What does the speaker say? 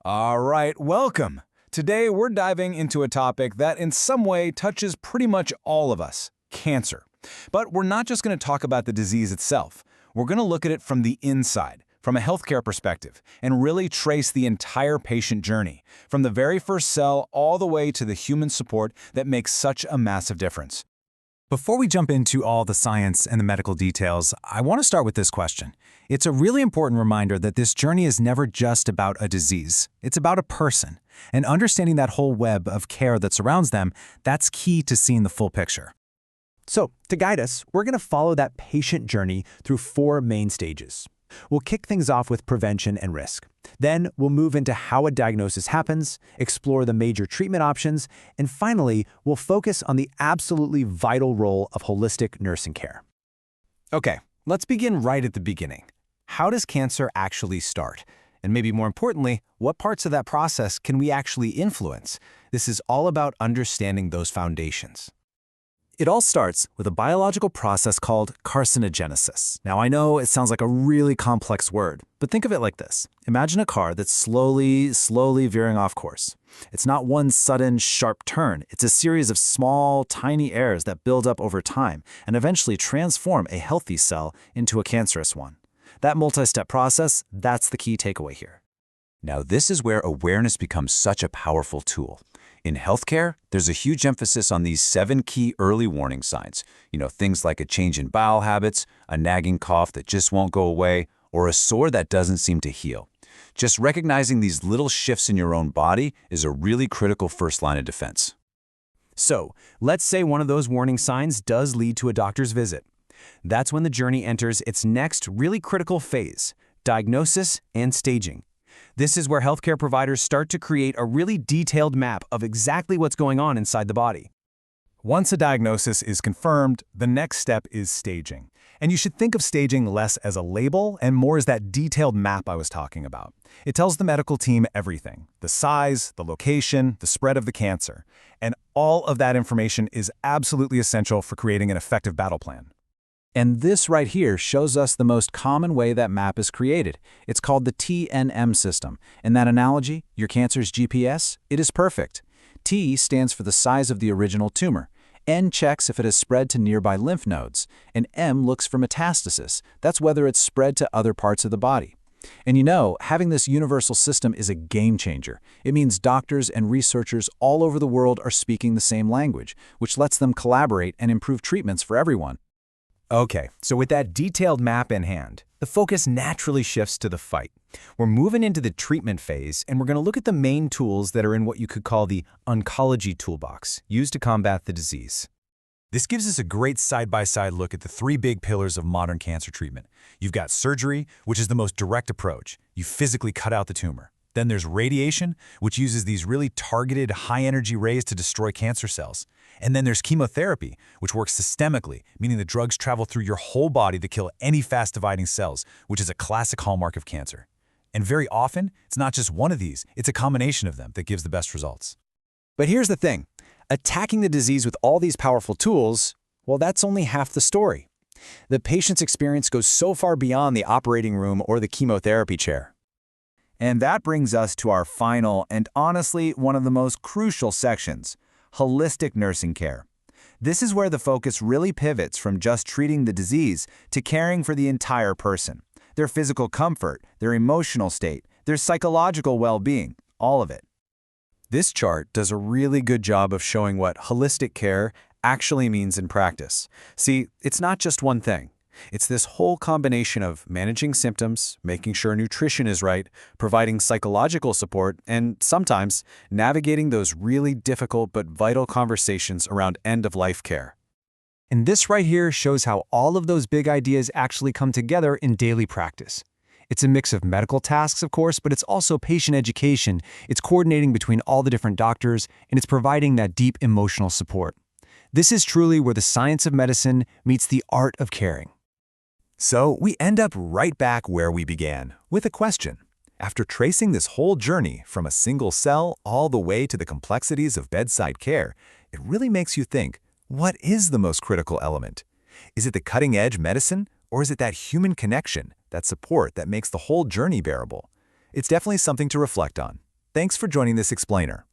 All right, welcome. Today we're diving into a topic that in some way touches pretty much all of us, cancer. But we're not just going to talk about the disease itself. We're going to look at it from the inside, from a healthcare perspective, and really trace the entire patient journey, from the very first cell all the way to the human support that makes such a massive difference. Before we jump into all the science and the medical details, I want to start with this question. It's a really important reminder that this journey is never just about a disease. It's about a person. And understanding that whole web of care that surrounds them, that's key to seeing the full picture. So, to guide us, we're going to follow that patient journey through four main stages. We'll kick things off with prevention and risk. Then we'll move into how a diagnosis happens, explore the major treatment options, and finally, we'll focus on the absolutely vital role of holistic nursing care. Okay, let's begin right at the beginning. How does cancer actually start? And maybe more importantly, what parts of that process can we actually influence? This is all about understanding those foundations. It all starts with a biological process called carcinogenesis. Now, I know it sounds like a really complex word, but think of it like this. Imagine a car that's slowly veering off course. It's not one sudden, sharp turn. It's a series of small, tiny errors that build up over time and eventually transform a healthy cell into a cancerous one. That multi-step process, that's the key takeaway here. Now, this is where awareness becomes such a powerful tool. In healthcare, there's a huge emphasis on these 7 key early warning signs. Things like a change in bowel habits, a nagging cough that just won't go away, or a sore that doesn't seem to heal. Just recognizing these little shifts in your own body is a really critical first line of defense. So, let's say one of those warning signs does lead to a doctor's visit. That's when the journey enters its next really critical phase, diagnosis and staging. This is where healthcare providers start to create a really detailed map of exactly what's going on inside the body. Once a diagnosis is confirmed, the next step is staging. And you should think of staging less as a label and more as that detailed map I was talking about. It tells the medical team everything: the size, the location, the spread of the cancer. And all of that information is absolutely essential for creating an effective battle plan. And this right here shows us the most common way that map is created. It's called the TNM system. In that analogy, your cancer's GPS, it is perfect. T stands for the size of the original tumor. N checks if it has spread to nearby lymph nodes. And M looks for metastasis. That's whether it's spread to other parts of the body. And having this universal system is a game changer. It means doctors and researchers all over the world are speaking the same language, which lets them collaborate and improve treatments for everyone. Okay, so with that detailed map in hand, the focus naturally shifts to the fight. We're moving into the treatment phase, and we're going to look at the main tools that are in what you could call the oncology toolbox, used to combat the disease. This gives us a great side-by-side look at the 3 big pillars of modern cancer treatment. You've got surgery, which is the most direct approach. You physically cut out the tumor. Then there's radiation, which uses these really targeted high-energy rays to destroy cancer cells. And then there's chemotherapy, which works systemically, meaning the drugs travel through your whole body to kill any fast-dividing cells, which is a classic hallmark of cancer. And very often, it's not just one of these, it's a combination of them that gives the best results. But here's the thing. Attacking the disease with all these powerful tools, well, that's only half the story. The patient's experience goes so far beyond the operating room or the chemotherapy chair. And that brings us to our final and honestly one of the most crucial sections: holistic nursing care. This is where the focus really pivots from just treating the disease to caring for the entire person. Their physical comfort, their emotional state, their psychological well-being, all of it. This chart does a really good job of showing what holistic care actually means in practice. See, it's not just one thing. It's this whole combination of managing symptoms, making sure nutrition is right, providing psychological support, and sometimes navigating those really difficult but vital conversations around end-of-life care. And this right here shows how all of those big ideas actually come together in daily practice. It's a mix of medical tasks, of course, but it's also patient education. It's coordinating between all the different doctors, and it's providing that deep emotional support. This is truly where the science of medicine meets the art of caring. So we end up right back where we began, with a question. After tracing this whole journey from a single cell all the way to the complexities of bedside care, it really makes you think, what is the most critical element? Is it the cutting-edge medicine, or is it that human connection, that support that makes the whole journey bearable? It's definitely something to reflect on. Thanks for joining this explainer.